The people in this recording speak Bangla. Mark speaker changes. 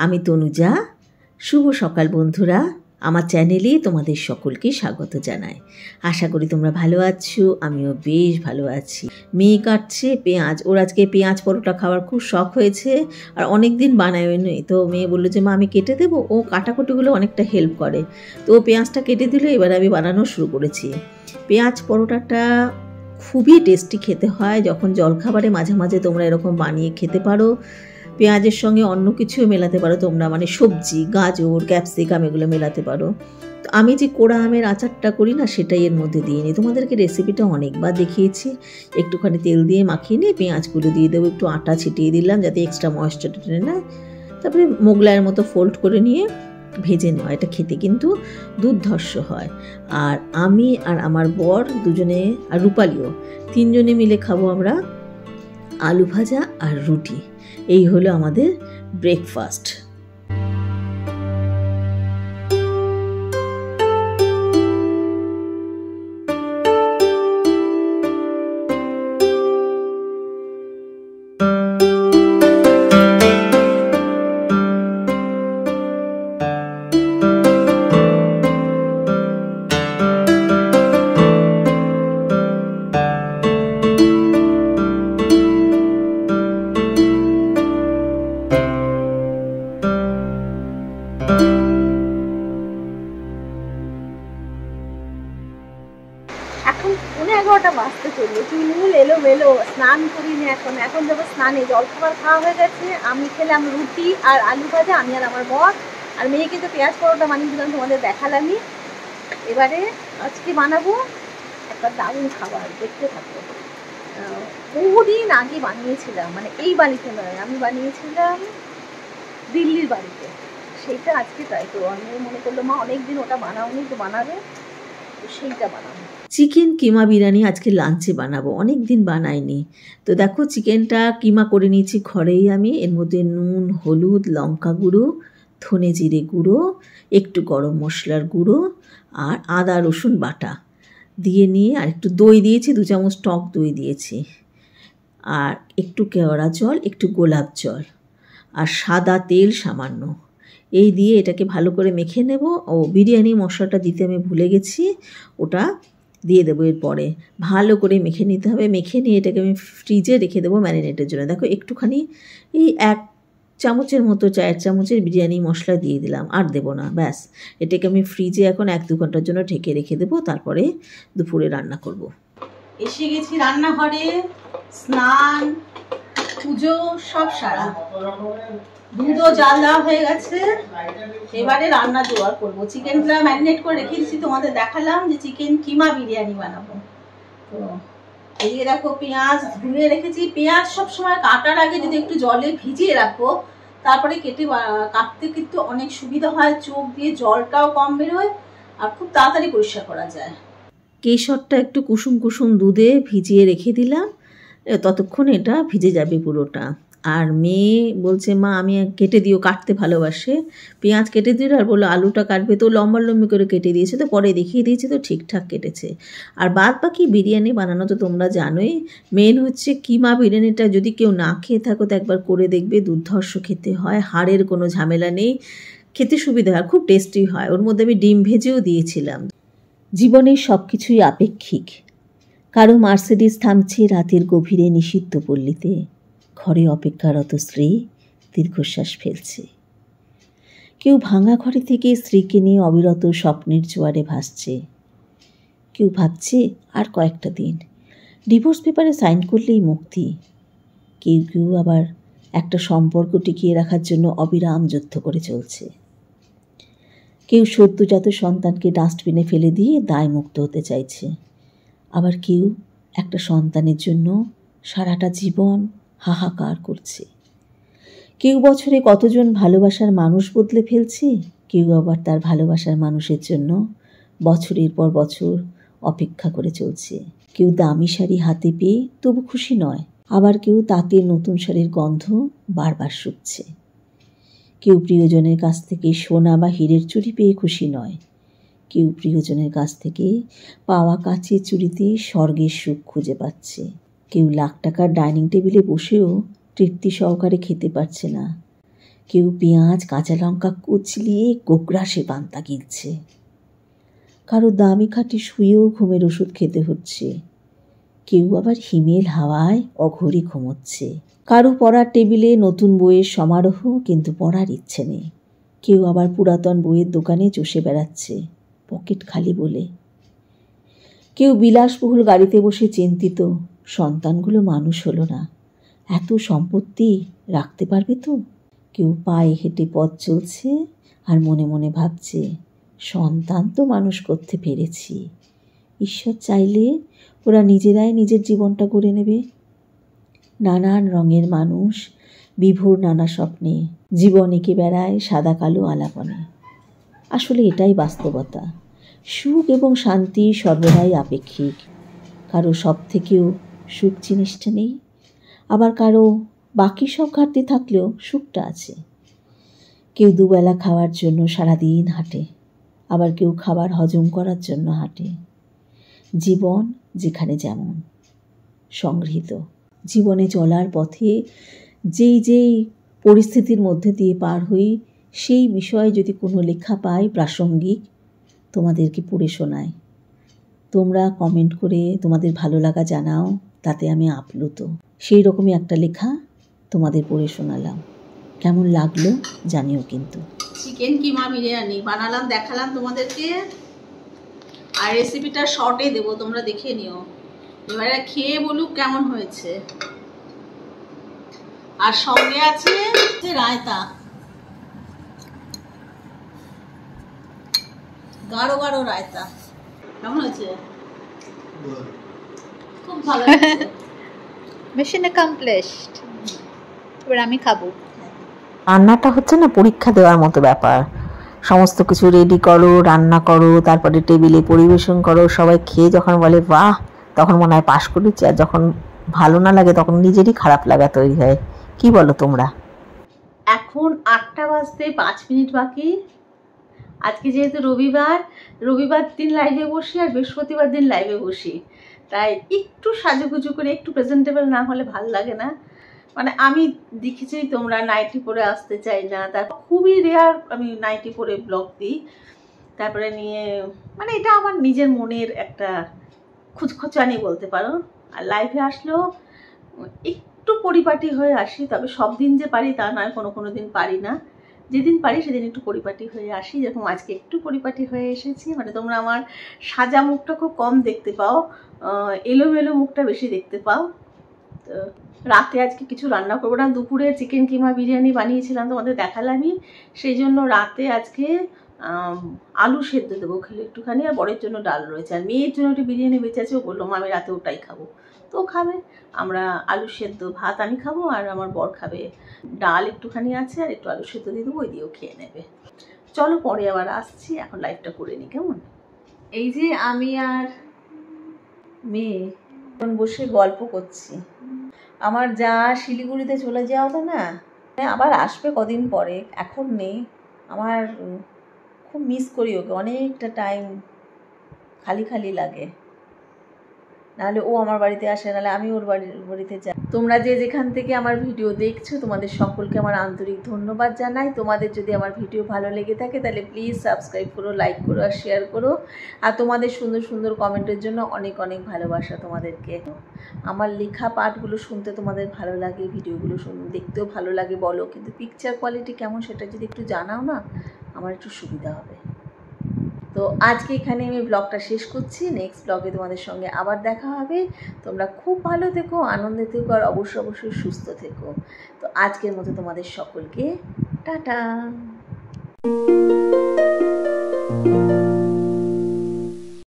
Speaker 1: আমি তনুজা। শুভ সকাল বন্ধুরা, আমার চ্যানেলে তোমাদের সকলকে স্বাগত জানাই। আশা করি তোমরা ভালো আছো, আমিও বেশ ভালো আছি। মেয়ে কাটছে পেঁয়াজ, ওর আজকে পেঁয়াজ পরোটা খাওয়ার খুব শখ হয়েছে আর অনেক দিন বানায়নি। তো মেয়ে বললো যে মা আমি কেটে দেবো, ও কাটাকুটিগুলো অনেকটা হেল্প করে। তো ও পেঁয়াজটা কেটে দিল, এবার আমি বানানো শুরু করেছি। পেঁয়াজ পরোটাটা খুবই টেস্টি খেতে হয়। যখন জলখাবারে মাঝে মাঝে তোমরা এরকম বানিয়ে খেতে পারো, পেঁয়াজের সঙ্গে অন্য কিছুও মেলাতে পারো তোমরা, মানে সবজি, গাজর, ক্যাপসিকাম এগুলো মেলাতে পারো। তো আমি যে কোড়া আমের আচারটা করি না, সেটাই এর মধ্যে দিয়ে নিই। তোমাদেরকে রেসিপিটা অনেকবার দেখিয়েছি। একটুখানি তেল দিয়ে মাখিয়ে নিয়ে পেঁয়াজগুলো দিয়ে দেবো, একটু আটা ছিটিয়ে দিলাম যাতে এক্সট্রা ময়েশ্চারটা টেনে নেয়। তারপরে মোগলাইয়ের মতো ফোল্ড করে নিয়ে ভেজে নেওয়া। এটা খেতে কিন্তু দুর্ধর্ষ হয়। আর আমি আর আমার বর দুজনে, আর রূপালিও, তিনজনে মিলে খাবো আমরা আলু ভাজা আর রুটি। এই হলো আমাদের ব্রেকফাস্ট।
Speaker 2: এখন 11:30 বাজতে চললো, চুলমুল এলোমেলো, স্নান করিনি এখন যাবো স্নানে। জলখাবার খাওয়া হয়ে গেছে, আমি খেলাম রুটি আর আলু ভাজা, আমি আর আমার বর। আর মেয়েকে তো পেঁয়াজ পরোটা বানিয়ে দিলাম, তোমাদের দেখালামই। এবারে আজকে বানাবো একটা দারুণ খাবার, দেখতে থাকবো। বহুদিন আগে বানিয়েছিলাম, মানে এই বাড়িতে নয়, আমি বানিয়েছিলাম দিল্লির বাড়িতে। সেইটা আজকে ট্রাই করবো। আমি মনে করলো মা অনেকদিন ওটা বানাওনি, তো বানাবে, তো সেইটা বানাবো।
Speaker 1: চিকেন কিমা বিরিয়ানি আজকে লাঞ্চে বানাবো, অনেক দিন বানাইনি। তো দেখো চিকেনটা কিমা করে নিয়েছি ঘরেই আমি। এর মধ্যে নুন, হলুদ, লঙ্কা গুঁড়ো, ধনে জিরে গুঁড়ো, একটু গরম মশলার গুঁড়ো আর আদা রসুন বাটা দিয়ে নিয়ে, আর একটু দই দিয়েছি, 2 চামচ টক দই দিয়েছি, আর একটু কেওড়া জল, একটু গোলাপ জল আর সাদা তেল সামান্য। এই দিয়ে এটাকে ভালো করে মেখে নেব। ও বিরিয়ানি মশলাটা দিতে আমি ভুলে গেছি, ওটা দিয়ে দেবো এরপরে। ভালো করে মেখে নিতে হবে। মেখে নিয়ে এটাকে আমি ফ্রিজে রেখে দেবো ম্যারিনেটের জন্য। দেখো একটুখানি এই 1 চামচের মতো, 4 চামচের বিরিয়ানি মশলা দিয়ে দিলাম, আর দেবো না, ব্যাস। এটাকে আমি ফ্রিজে এখন 1-2 ঘন্টার জন্য ঢেকে রেখে দেবো, তারপরে দুপুরে রান্না করব। এসে গেছি রান্নাঘরে, স্নান, পুজো সব সারা, দুধও জাল দেওয়া হয়ে গেছে। এবারে রান্না জোগাড় করবো। চিকেনটা ম্যারিনেট করে রেখে দিচ্ছি, তোমাদের দেখালাম যে চিকেন কিমা বিরিয়ানি বানাবো। তো এদিকে দেখো পেঁয়াজ ধুয়ে রেখেছি। পেঁয়াজ সবসময় কাটার আগে যদি একটু জলে ভিজিয়ে রাখো, তারপরে কাটতে কিন্তু অনেক সুবিধা হয়। চোখ দিয়ে জলটাও কম বেরোয় আর খুব তাড়াতাড়ি পরিষ্কার করা যায়। কেশরটা একটু কুসুম কুসুম দুধে ভিজিয়ে রেখে দিলাম, ততক্ষণ এটা ভিজে যাবে পুরোটা। আর মেয়ে বলছে মা আমি কেটে দিও, কাটতে ভালোবাসে। পেঁয়াজ কেটে দিল আর বললো আলুটা কাটবে, তো লম্বা লম্বি করে কেটে দিয়েছে, তো পরে দেখিয়ে দিয়েছে, তো ঠিকঠাক কেটেছে। আর বাদ বাকি বিরিয়ানি বানানো তো তোমরা জানোই। মেন হচ্ছে কিমা বিরিয়ানিটা যদি কেউ না খেয়ে থাকো তো একবার করে দেখবে, দুর্ধর্ষ খেতে হয়, হাড়ের কোনো ঝামেলা নেই, খেতে সুবিধা হয়, খুব টেস্টি হয়। ওর মধ্যে আমি ডিম ভেজেও দিয়েছিলাম। জীবনের সব কিছুই আপেক্ষিক। কারো মার্সিডিজ থামছে রাতের গভীরে নিষিদ্ধ পল্লীতে, ঘরে অপেক্ষারত স্ত্রী দীর্ঘশ্বাস ফেলছে। কেউ ভাঙা ঘরে থেকে স্ত্রীকে নিয়ে অবিরত স্বপ্নের জোয়ারে ভাসছে। কেউ ভাবছে আর কয়েকটা দিন, ডিভোর্স পেপারে সাইন করলেই মুক্তি। কেউ কেউ আবার একটা সম্পর্ক টিকিয়ে রাখার জন্য অবিরাম যুদ্ধ করে চলছে। কেউ সদ্যজাত সন্তানকে ডাস্টবিনে ফেলে দিয়ে দায় মুক্ত হতে চাইছে। আবার কেউ একটা সন্তানের জন্য সারাটা জীবন হাহাকার করছে। কেউ বছরে কতজন ভালোবাসার মানুষ বদলে ফেলছে, কেউ আবার তার ভালোবাসার মানুষের জন্য বছরের পর বছর অপেক্ষা করে চলছে। কেউ দামি শাড়ি হাতে পেয়ে তবু খুশি নয়, আবার কেউ তাঁতের নতুন শাড়ির গন্ধ বারবার শুকছে। কেউ প্রিয়জনের কাছ থেকে সোনা বা হীরের চুড়ি পেয়ে খুশি নয়, কেউ প্রিয়জনের কাছ থেকে পাওয়া কাচের চুড়িতে স্বর্গের সুখ খুঁজে পাচ্ছে। কেউ লাখ টাকার ডাইনিং টেবিলে বসেও তৃপ্তি সহকারে খেতে পারছে না। কেউ পেঁয়াজ কাঁচা লঙ্কা কুচলিয়ে গোগ্রাসে পান্তা গিলছে, কারো দামি খাটি শুয়েও ঘুমের ওষুধ খেতে হচ্ছে, কেউ আবার হিমেল হাওয়ায় অঘরে ঘুমোচ্ছে। কারো পড়ার টেবিলে নতুন বইয়ের সমারোহ, কিন্তু পড়ার ইচ্ছে নেই। কেউ আবার পুরাতন বইয়ের দোকানে চষে বেড়াচ্ছে পকেট খালি বলে। কেউ বিলাসবহুল গাড়িতে বসে চিন্তিত, সন্তানগুলো মানুষ হলো না, এত সম্পত্তি রাখতে পারবে তো। কেউ পায়ে হেঁটে পথ চলছে আর মনে মনে ভাবছে, সন্তান তো মানুষ করতে পেরেছি, ঈশ্বর চাইলে ওরা নিজেরাই নিজের জীবনটা গড়ে নেবে। নানান রঙের মানুষ বিভোর নানা স্বপ্নে জীবন এঁকে বেড়ায় সাদা কালো আলাপনে। আসলে এটাই বাস্তবতা। সুখ এবং শান্তি সর্বদাই আপেক্ষিক। কারো সব থেকেও সুখ জিনিসটা নেই, আবার কারো বাকি সব ঘাটতি থাকলেও সুখটা আছে। কেউ দুবেলা খাওয়ার জন্য সারাদিন হাঁটে, আবার কেউ খাবার হজম করার জন্য হাঁটে। জীবন যেখানে যেমন। সংগৃহীত। জীবনে চলার পথে যেই পরিস্থিতির মধ্যে দিয়ে পার হই, সেই বিষয়ে যদি কোনো লেখা পাই প্রাসঙ্গিক, তোমাদেরকে পড়ে শোনাই। তোমরা কমেন্ট করে তোমাদের ভালো লাগা জানাও, তাতে আমি আপ্লুত। সেই রকমই একটা লেখা তোমাদের পড়ে শোনালাম। কেমন লাগলো জানিও কিন্তু।
Speaker 2: চিকেন কিমা বিরিয়ানি বানালাম, দেখালাম তোমাদেরকে, আর রেসিপিটা শর্টে দেবো, তোমরা দেখে নিও। এবারে খেয়ে বলুক কেমন হয়েছে। আর সঙ্গে আছে রায়তা, গাঢ় গাঢ় রায়তা। কেমন হয়েছে? খুব ভালো হয়েছে।
Speaker 3: Mission accomplished. এবার আমি খাবো।
Speaker 1: রান্নাটা হচ্ছে না পরীক্ষা দেওয়ার মতো ব্যাপার। সমস্ত কিছু রেডি করো, রান্না করো, তারপরে টেবিলে পরিবেশন করো। সবাই খেয়ে যখন বলে বাহ, তখন মনে হয় পাশ করেছি। আর যখন ভালো না লাগে তখন নিজেরই খারাপ লাগা তৈরি হয়। কি বলো তোমরা?
Speaker 2: এখন 8টা বাজতে 5 মিনিট বাকি। আজকে যেহেতু রবিবার দিন লাইভে বসি আর বৃহস্পতিবার দিন লাইভে বসি, তাই একটু সাজুগুজু করে একটু প্রেজেন্টেবল না হলে ভাল লাগে না। মানে আমি দেখেছি তোমরা নাইটি পরে আসতে চাই না, তারপর খুবই রেয়ার আমি নাইটি পরে ব্লগ দিই। তারপরে নিয়ে মানে এটা আমার নিজের মনের একটা খুঁতখুঁচানি বলতে পারো। আর লাইভে আসলেও একটু পরিপাটি হয়ে আসি, তবে সব দিন যে পারি তা নয়, কোনো দিন পারি না। যেদিন পারি সেদিন একটু পরিপাটি হয়ে আসি, যেরকম আজকে একটু পরিপাটি হয়ে এসেছি। মানে তোমরা আমার সাজা মুখটা খুব কম দেখতে পাও, এলোমেলো মুখটা বেশি দেখতে পাও। তো রাতে আজকে কিছু রান্না করবো না। দুপুরে চিকেন কিমা বিরিয়ানি বানিয়েছিলাম, তোমাদের দেখালামই। সেই জন্য রাতে আজকে আলু সেদ্ধ দেবো খেলে একটুখানি, আর বরের জন্য ডাল রয়েছে, আর মেয়ের জন্য একটু বিরিয়ানি বেঁচে আছে। ও বললো মা আমি রাতে ওটাই খাবো, তো খাবে। আমরা আলু সেদ্ধ ভাত আমি খাবো, আর আমার বর খাবে ডাল একটুখানি আছে, আর একটু আলু সেদ্ধ দিয়ে দেবো, ওই দিয়েও খেয়ে নেবে। চলো পরে আবার আসছি, এখন লাইভটা করে নিই কেমন। এই যে আমি আর মেয়ে এখন বসে গল্প করছি। আমার যা শিলিগুড়িতে চলে যাওয়া না, আবার আসবে কদিন পরে, এখন নেই। আমার খুব মিস করি ওকে, অনেকটা টাইম খালি খালি লাগে। নাহলে ও আমার বাড়িতে আসে, নাহলে আমি ওর বাড়িতে যাই। তোমরা যে যেখান থেকে আমার ভিডিও দেখছো, তোমাদের সকলকে আমার আন্তরিক ধন্যবাদ জানাই। তোমাদের যদি আমার ভিডিও ভালো লেগে থাকে তাহলে প্লিজ সাবস্ক্রাইব করো, লাইক করো আর শেয়ার করো। আর তোমাদের সুন্দর সুন্দর কমেন্টের জন্য অনেক অনেক ভালোবাসা তোমাদেরকে। আমার লেখা পাঠগুলো শুনতে তোমাদের ভালো লাগে, ভিডিওগুলো দেখতেও ভালো লাগে বলো, কিন্তু পিকচার কোয়ালিটি কেমন সেটা যদি একটু জানাও না, আমার একটু সুবিধা হবে। তো আজকে এখানে আমি ব্লগটা শেষ করছি। নেক্সট ব্লগে তোমাদের সঙ্গে আবার দেখা হবে। তোমরা খুব ভালো থেকো, আনন্দে থেকো, আর অবশ্যই সুস্থ থেকো। তো আজকের মতো তোমাদের সকলকে টাটা।